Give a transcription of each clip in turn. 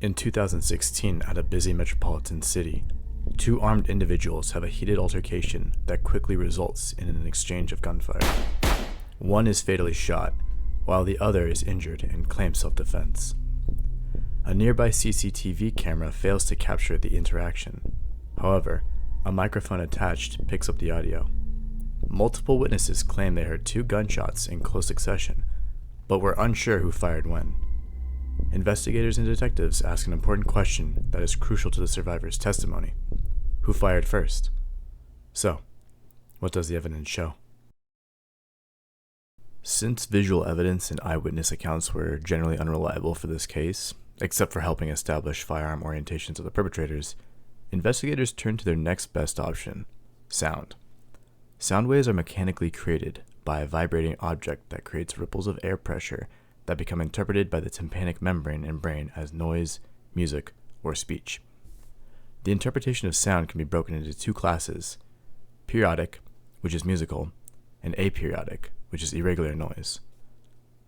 In 2016, at a busy metropolitan city, two armed individuals have a heated altercation that quickly results in an exchange of gunfire. One is fatally shot, while the other is injured and claims self-defense. A nearby CCTV camera fails to capture the interaction. However, a microphone attached picks up the audio. Multiple witnesses claim they heard two gunshots in close succession, but were unsure who fired when. Investigators and detectives ask an important question that is crucial to the survivor's testimony. Who fired first? So, what does the evidence show? Since visual evidence and eyewitness accounts were generally unreliable for this case, except for helping establish firearm orientations of the perpetrators, investigators turn to their next best option: sound. Sound waves are mechanically created by a vibrating object that creates ripples of air pressure that become interpreted by the tympanic membrane and brain as noise, music, or speech. The interpretation of sound can be broken into two classes: periodic, which is musical, and aperiodic, which is irregular noise.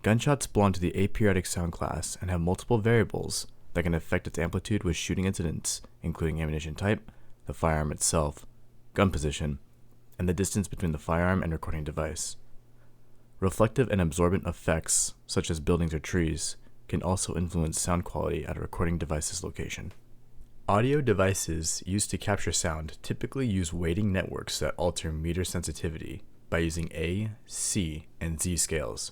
Gunshots belong to the aperiodic sound class and have multiple variables that can affect its amplitude with shooting incidents, including ammunition type, the firearm itself, gun position, and the distance between the firearm and recording device. Reflective and absorbent effects, such as buildings or trees, can also influence sound quality at a recording device's location. Audio devices used to capture sound typically use weighting networks that alter meter sensitivity by using A, C, and Z scales.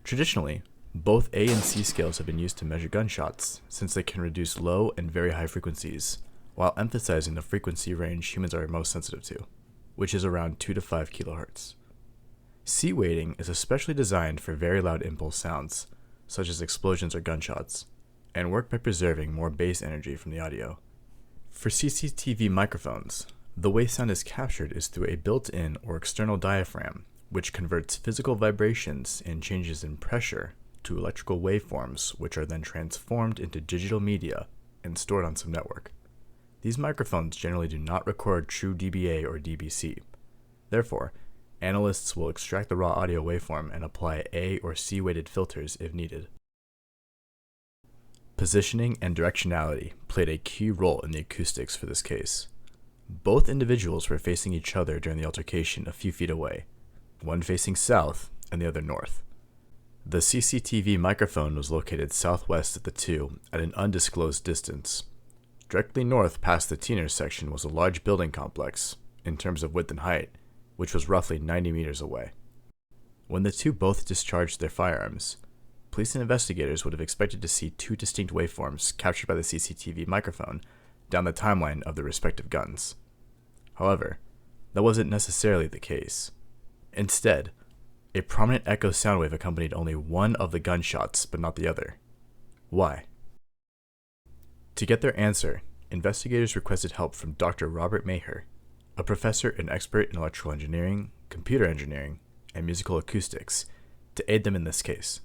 Traditionally, both A and C scales have been used to measure gunshots, since they can reduce low and very high frequencies, while emphasizing the frequency range humans are most sensitive to, which is around 2 to 5 kHz. C weighting is especially designed for very loud impulse sounds, such as explosions or gunshots, and work by preserving more bass energy from the audio. For CCTV microphones, the way sound is captured is through a built-in or external diaphragm, which converts physical vibrations and changes in pressure to electrical waveforms, which are then transformed into digital media and stored on some network. These microphones generally do not record true dBA or dBc. Therefore, analysts will extract the raw audio waveform and apply A or C weighted filters if needed. Positioning and directionality played a key role in the acoustics for this case. Both individuals were facing each other during the altercation a few feet away, one facing south and the other north. The CCTV microphone was located southwest of the two at an undisclosed distance. Directly north past the T-intersection was a large building complex, in terms of width and height, which was roughly 90 meters away. When the two both discharged their firearms, police and investigators would have expected to see two distinct waveforms captured by the CCTV microphone down the timeline of their respective guns. However, that wasn't necessarily the case. Instead, a prominent echo sound wave accompanied only one of the gunshots, but not the other. Why? To get their answer, investigators requested help from Dr. Robert Maher, a professor and expert in electrical engineering, computer engineering, and musical acoustics, to aid them in this case.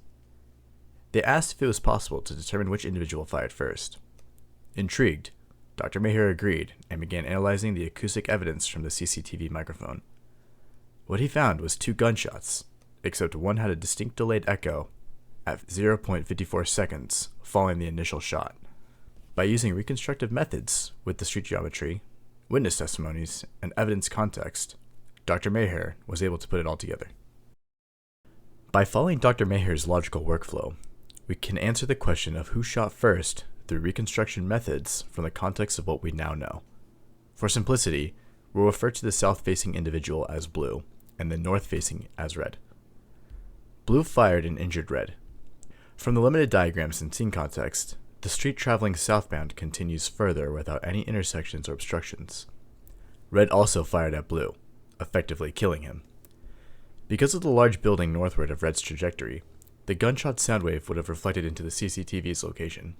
They asked if it was possible to determine which individual fired first. Intrigued, Dr. Maher agreed and began analyzing the acoustic evidence from the CCTV microphone. What he found was two gunshots, except one had a distinct delayed echo at 0.54 seconds following the initial shot. By using reconstructive methods with the street geometry, witness testimonies, and evidence context, Dr. Maher was able to put it all together. By following Dr. Maher's logical workflow, we can answer the question of who shot first through reconstruction methods from the context of what we now know. For simplicity, we'll refer to the south-facing individual as blue and the north-facing as red. Blue fired and injured red. From the limited diagrams and scene context, the street traveling southbound continues further without any intersections or obstructions. Red also fired at blue, effectively killing him. Because of the large building northward of Red's trajectory, the gunshot sound wave would have reflected into the CCTV's location.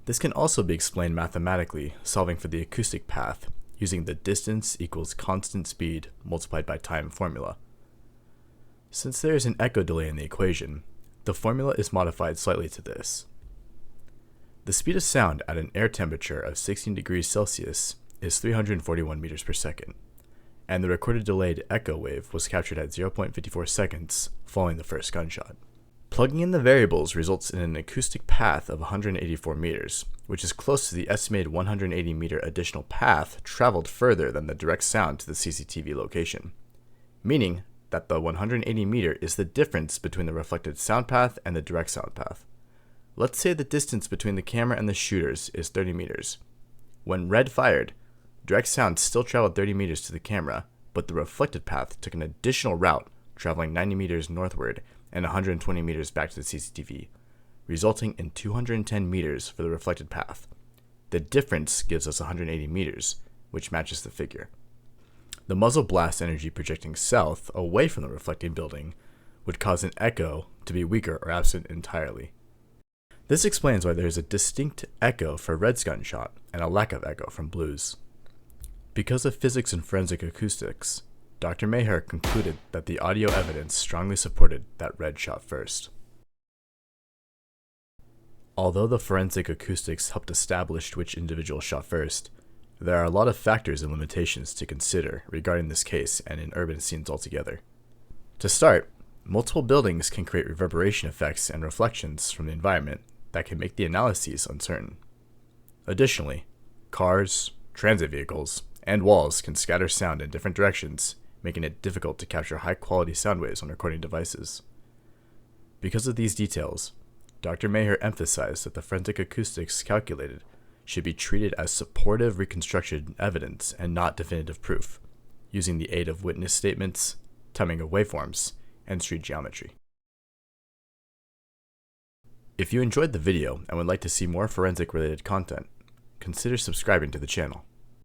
This can also be explained mathematically, solving for the acoustic path using the distance equals constant speed multiplied by time formula. Since there is an echo delay in the equation, the formula is modified slightly to this. The speed of sound at an air temperature of 16 degrees Celsius is 341 meters per second, and the recorded delayed echo wave was captured at 0.54 seconds following the first gunshot. Plugging in the variables results in an acoustic path of 184 meters, which is close to the estimated 180 meter additional path traveled further than the direct sound to the CCTV location, meaning that the 180 meter is the difference between the reflected sound path and the direct sound path. Let's say the distance between the camera and the shooters is 30 meters. When red fired, direct sound still traveled 30 meters to the camera, but the reflected path took an additional route, traveling 90 meters northward and 120 meters back to the CCTV, resulting in 210 meters for the reflected path. The difference gives us 180 meters, which matches the figure. The muzzle blast energy projecting south away from the reflecting building would cause an echo to be weaker or absent entirely. This explains why there is a distinct echo for red's gunshot and a lack of echo from blues. Because of physics and forensic acoustics, Dr. Maher concluded that the audio evidence strongly supported that red shot first. Although the forensic acoustics helped establish which individual shot first, there are a lot of factors and limitations to consider regarding this case and in urban scenes altogether. To start, multiple buildings can create reverberation effects and reflections from the environment that can make the analyses uncertain. Additionally, cars, transit vehicles, and walls can scatter sound in different directions, making it difficult to capture high-quality sound waves on recording devices. Because of these details, Dr. Maher emphasized that the forensic acoustics calculated should be treated as supportive reconstruction evidence and not definitive proof, using the aid of witness statements, timing of waveforms, and street geometry. If you enjoyed the video and would like to see more forensic-related content, consider subscribing to the channel.